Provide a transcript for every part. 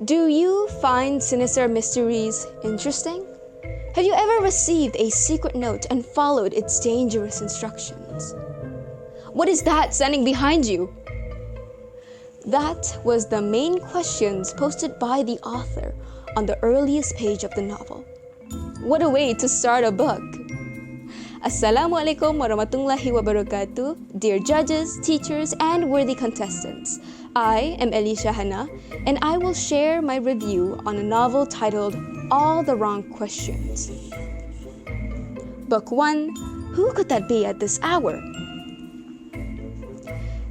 Do you find sinister mysteries interesting? Have you ever received a secret note and followed its dangerous instructions? What is that standing behind you? That was the main questions posted by the author on the earliest page of the novel. What a way to start a book! Assalamualaikum warahmatullahi wabarakatuh, dear judges, teachers, and worthy contestants. I am Elisha Hana, and I will share my review on a novel titled All the Wrong Questions. Book 1, Who Could That Be at This Hour?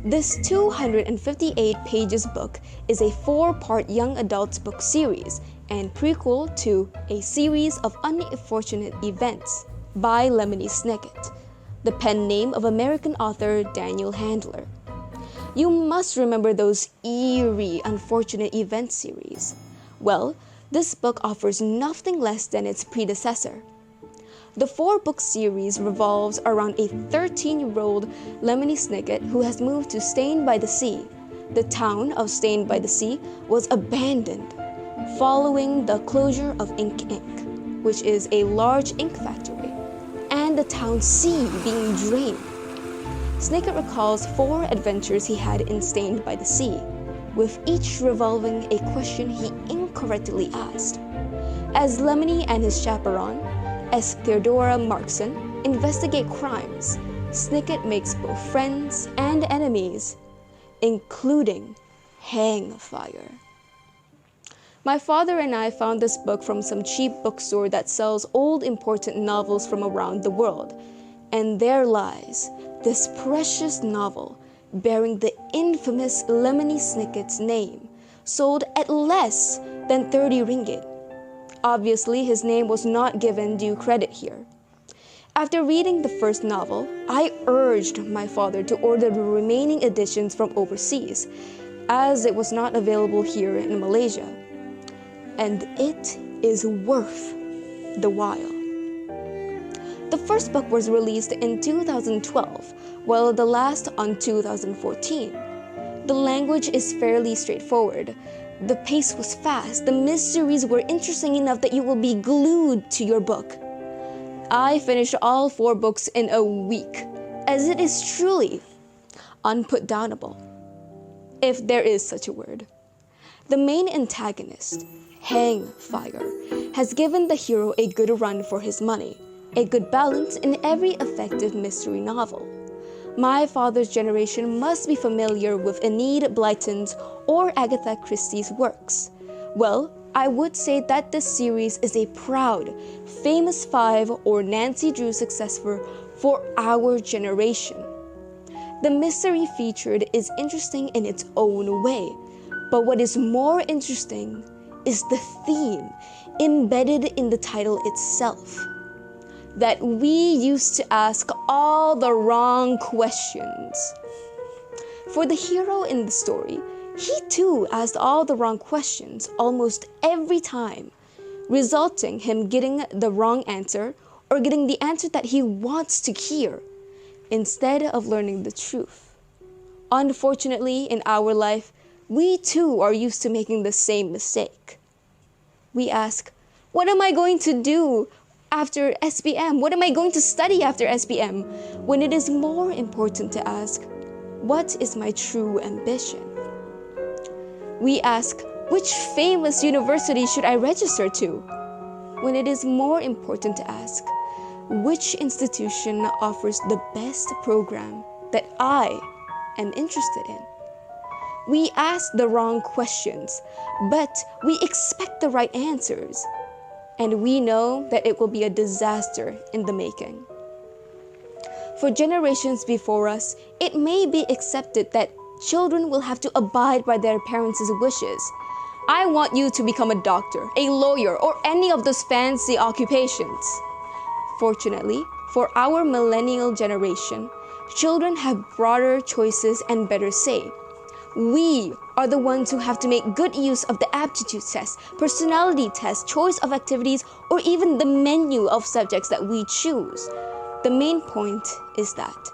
This 258 pages book is a 4-part young adults book series and prequel to A Series of Unfortunate Events by Lemony Snicket, the pen name of American author Daniel Handler. You must remember those eerie Unfortunate Events series. Well, this book offers nothing less than its predecessor. The 4-book series revolves around a 13-year-old Lemony Snicket who has moved to Stained by the Sea. The town of Stained by the Sea was abandoned following the closure of Ink Inc., which is a large ink factory, and the town's sea being drained. Snicket recalls 4 adventures he had in Stained by the Sea, with each revolving a question he incorrectly asked. As Lemony and his chaperone, as Theodora Markson, investigate crimes, Snicket makes both friends and enemies, including hangfire. My father and I found this book from some cheap bookstore that sells old important novels from around the world, and there lies this precious novel bearing the infamous Lemony Snicket's name, sold at less than 30 ringgit. Obviously, his name was not given due credit here. After reading the first novel, I urged my father to order the remaining editions from overseas, as it was not available here in Malaysia. And it is worth the while. The first book was released in 2012, while the last on 2014. The language is fairly straightforward. The pace was fast. The mysteries were interesting enough that you will be glued to your book. I finished all 4 books in a week, as it is truly unputdownable, if there is such a word. The main antagonist, Hangfire, has given the hero a good run for his money, a good balance in every effective mystery novel. My father's generation must be familiar with Enid Blyton's or Agatha Christie's works. Well, I would say that this series is a proud, famous 5 or Nancy Drew successor for our generation. The mystery featured is interesting in its own way, but what is more interesting is the theme embedded in the title itself. That we used to ask all the wrong questions. For the hero in the story, he too asked all the wrong questions almost every time, resulting him getting the wrong answer or getting the answer that he wants to hear, instead of learning the truth. Unfortunately, in our life, we too are used to making the same mistake. We ask, what am I going to do after SPM? What am I going to study after SPM? When it is more important to ask, what is my true ambition? We ask, which famous university should I register to? When it is more important to ask, which institution offers the best program that I am interested in? We ask the wrong questions, but we expect the right answers. And we know that it will be a disaster in the making. For generations before us, it may be accepted that children will have to abide by their parents' wishes. I want you to become a doctor, a lawyer, or any of those fancy occupations. Fortunately, for our millennial generation, children have broader choices and better say. We are the ones who have to make good use of the aptitude test, personality test, choice of activities, or even the menu of subjects that we choose. The main point is that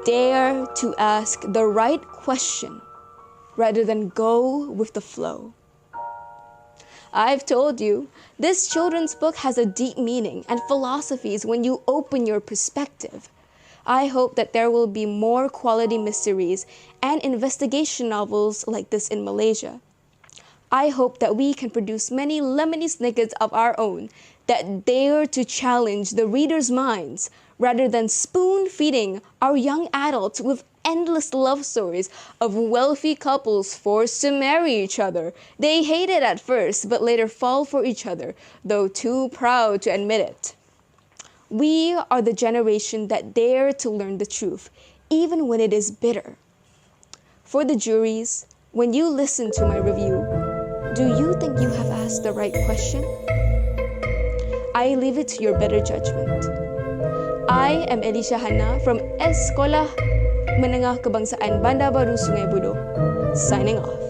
Dare to ask the right question rather than go with the flow. I've told you, this children's book has a deep meaning and philosophies when you open your perspective. I hope that there will be more quality mysteries and investigation novels like this in Malaysia. I hope that we can produce many lemony snickets of our own that dare to challenge the readers' minds rather than spoon-feeding our young adults with endless love stories of wealthy couples forced to marry each other. They hate it at first, but later fall for each other, though too proud to admit it. We are the generation that dare to learn the truth, even when it is bitter. For the juries, when you listen to my review, do you think you have asked the right question? I leave it to your better judgment. I am Elisha Hanna from Sekolah Menengah Kebangsaan Bandar Baru Sungai Buloh, signing off.